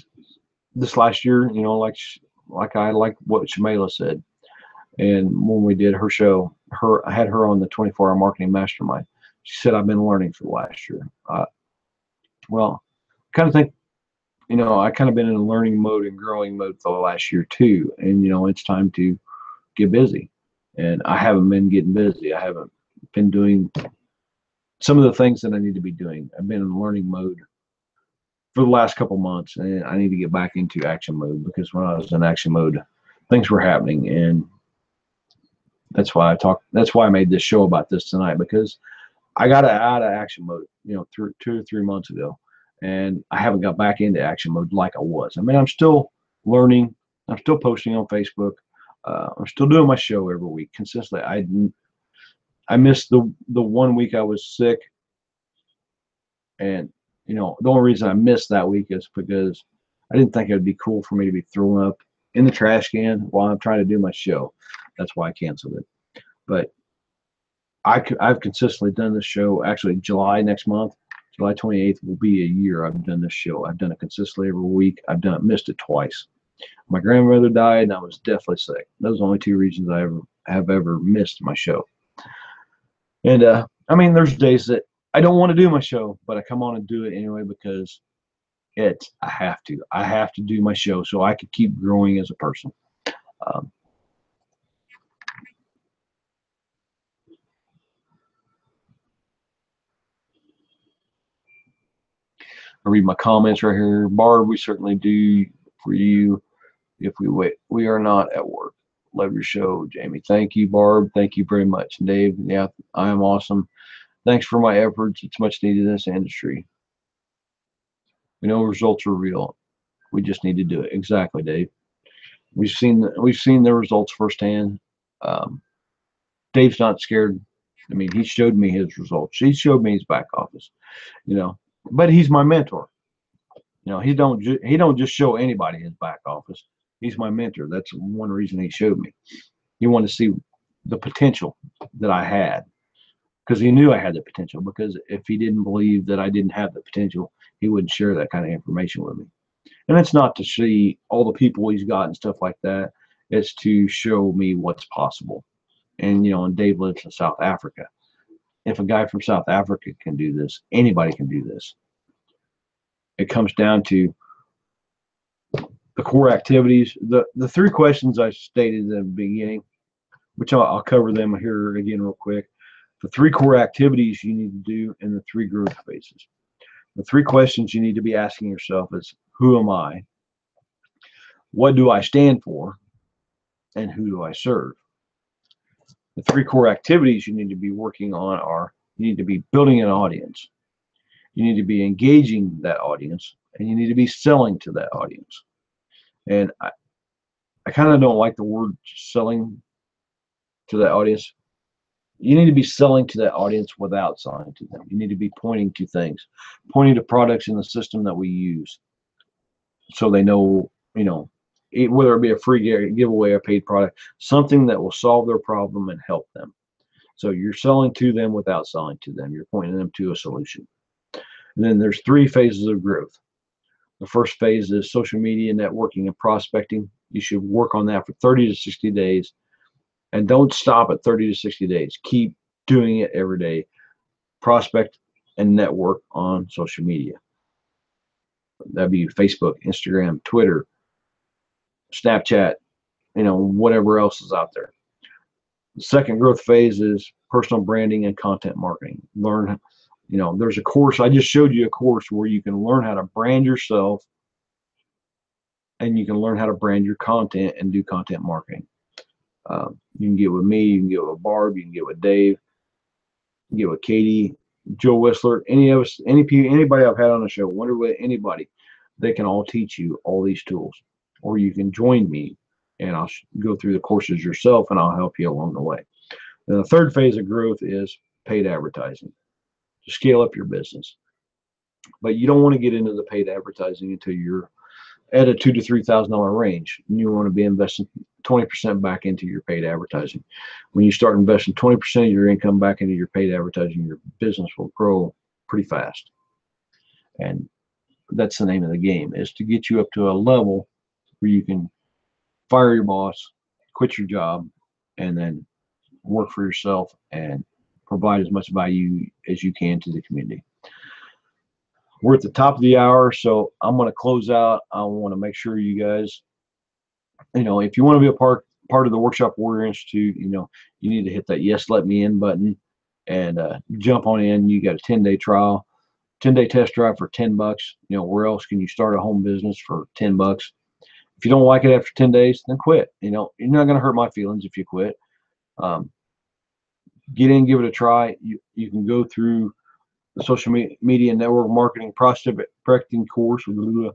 this last year, I like what Shamela said. And when we did her show, I had her on the 24-hour marketing mastermind. She said, I've been learning for the last year. Well, kind of think, I kind of been in a learning mode and growing mode for the last year too. And, it's time to get busy. And I haven't been getting busy. I haven't been doing some of the things that I need to be doing. I've been in learning mode for the last couple months, and I need to get back into action mode, because when I was in action mode, things were happening. And that's why I made this show about this tonight, because I got out of action mode, 2 or 3 months ago, and I haven't got back into action mode like I was. I mean, I'm still learning. I'm still posting on Facebook. I'm still doing my show every week consistently. I missed the 1 week I was sick, and the only reason I missed that week is because I didn't think it would be cool for me to be thrown up in the trash can while I'm trying to do my show. That's why I canceled it. But I've consistently done this show. Actually, July next month, July 28th, will be a year I've done this show. I've done it consistently every week. Missed it twice. My grandmother died, and I was deathly sick. Those are the only 2 reasons I have ever missed my show. And I mean, there's days that I don't want to do my show, but I come on and do it anyway, because I have to. I have to do my show so I could keep growing as a person. I read my comments right here. Barb, we certainly do for you if we wait. We are not at work. Love your show, Jamie. Thank you, Barb. Thank you very much. Dave, yeah, I am awesome. Thanks for my efforts. It's much needed in this industry. We know results are real. We just need to do it. Exactly, Dave. We've seen the results firsthand. Dave's not scared. I mean, he showed me his results. He showed me his back office, but he's my mentor. He don't just show anybody his back office. He's my mentor. That's one reason he showed me. He wanted to see the potential that I had, because he knew I had the potential. Because if he didn't believe that I didn't have the potential, he wouldn't share that kind of information with me. And it's not to see all the people he's got and stuff like that. It's to show me what's possible. And and Dave lives in South Africa. If a guy from South Africa can do this, anybody can do this. It comes down to the core activities, the 3 questions I stated in the beginning, which I'll cover them here again real quick. The 3 core activities you need to do in the 3 growth phases. The 3 questions you need to be asking yourself is, who am I? What do I stand for? And who do I serve? The 3 core activities you need to be working on are: you need to be building an audience, you need to be engaging that audience, and you need to be selling to that audience. And I kind of don't like the word selling to that audience. You need to be selling to that audience without selling to them. You need to be pointing to things, pointing to products in the system that we use, so they know, whether it be a free giveaway or paid product, something that will solve their problem and help them. So you're selling to them without selling to them. You're pointing them to a solution. And then there's 3 phases of growth. The first phase is social media networking and prospecting. You should work on that for 30 to 60 days. And don't stop at 30 to 60 days. Keep doing it every day. Prospect and network on social media. That'd be Facebook, Instagram, Twitter, Snapchat, whatever else is out there. The second growth phase is personal branding and content marketing. Learn, there's a course. I just showed you a course where you can learn how to brand yourself, and you can learn how to brand your content and do content marketing. You can get with me, you can get with Barb, you can get with Dave, you can get with Katie, Joe Whistler, any of us, anybody I've had on the show, Wonder with anybody. they can all teach you all these tools. Or you can join me and I'll go through the courses yourself and I'll help you along the way. And the third phase of growth is paid advertising to scale up your business. But you don't want to get into the paid advertising until you're at a $2,000 to $3,000 range. You want to be investing 20% back into your paid advertising. When you start investing 20% of your income back into your paid advertising, your business will grow pretty fast. And that's the name of the game, is to get you up to a level where you can fire your boss, quit your job, and then work for yourself and provide as much value as you can to the community. We're at the top of the hour, so I'm going to close out. I want to make sure you guys, if you want to be a part of the Workshop Warrior Institute, you need to hit that yes, let me in button and jump on in. You got a 10-day trial, 10-day test drive for $10. Where else can you start a home business for $10? If you don't like it after 10 days, then quit. You're not going to hurt my feelings if you quit. Get in, give it a try. You can go through the social media network marketing prospecting course, and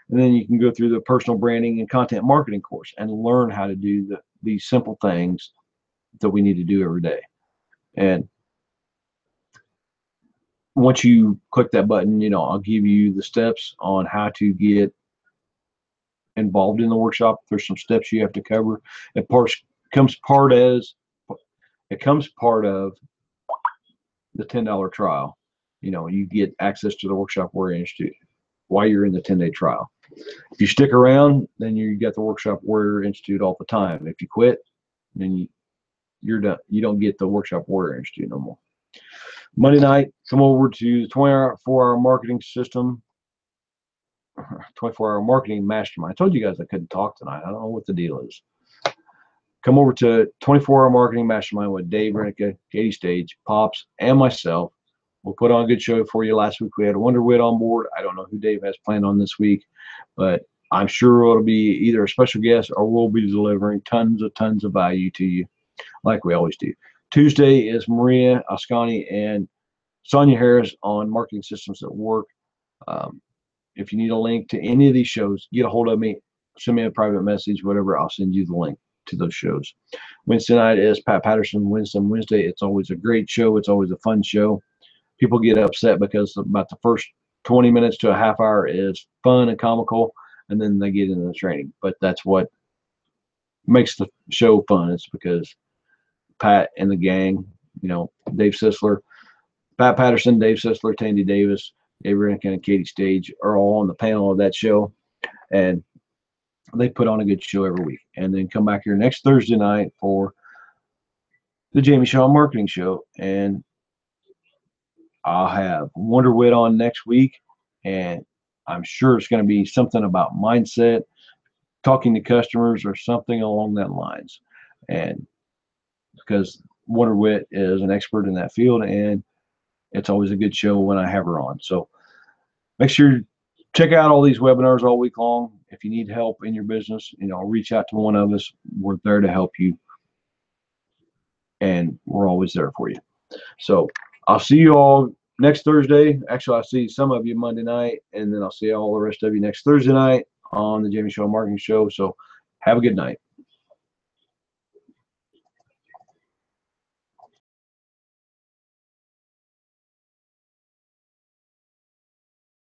then you can go through the personal branding and content marketing course and learn how to do these simple things that we need to do every day. And once you click that button, I'll give you the steps on how to get involved in the workshop. There's some steps you have to cover. It comes part of the $10 trial. You get access to the Workshop Warrior Institute while you're in the 10-day trial. If you stick around, then you get the Workshop Warrior Institute all the time. If you quit, then you're done. You don't get the Workshop Warrior Institute no more. Monday night, come over to the 24-hour marketing system, 24-hour marketing mastermind. I told you guys I couldn't talk tonight. I don't know what the deal is. Come over to 24-hour marketing mastermind with Dave Renica, Katie Stage, Pops, and myself. We'll put on a good show for you. Last week we had Wonder Wit on board. I don't know who Dave has planned on this week, but I'm sure it'll be either a special guest or we'll be delivering tons of value to you like we always do. Tuesday is Maria Ascani and Sonia Harris on Marketing Systems at Work. If you need a link to any of these shows, get a hold of me, send me a private message, whatever. I'll send you the link to those shows. Wednesday night is Pat Patterson Wisdom Wednesday. It's always a great show. It's always a fun show. People get upset because about the first 20 minutes to a half hour is fun and comical, and then they get into the training. But that's what makes the show fun. It's because Pat and the gang, Dave Sisler, Pat Patterson, Dave Sisler, Tandy Davis, Dave Renica, and Katie Stage are all on the panel of that show, and they put on a good show every week. And then come back here next Thursday night for the Jamie Shaw Marketing Show, and I'll have Wonder Wit on next week, and I'm sure it's going to be something about mindset, talking to customers, or something along that lines. And because Wonder Wit is an expert in that field, and it's always a good show when I have her on. So make sure you check out all these webinars all week long. If you need help in your business, reach out to one of us. We're there to help you, and we're always there for you. So I'll see you all next Thursday. Actually, I'll see some of you Monday night, and then I'll see all the rest of you next Thursday night on the Jamie Shaw Marketing Show. So have a good night.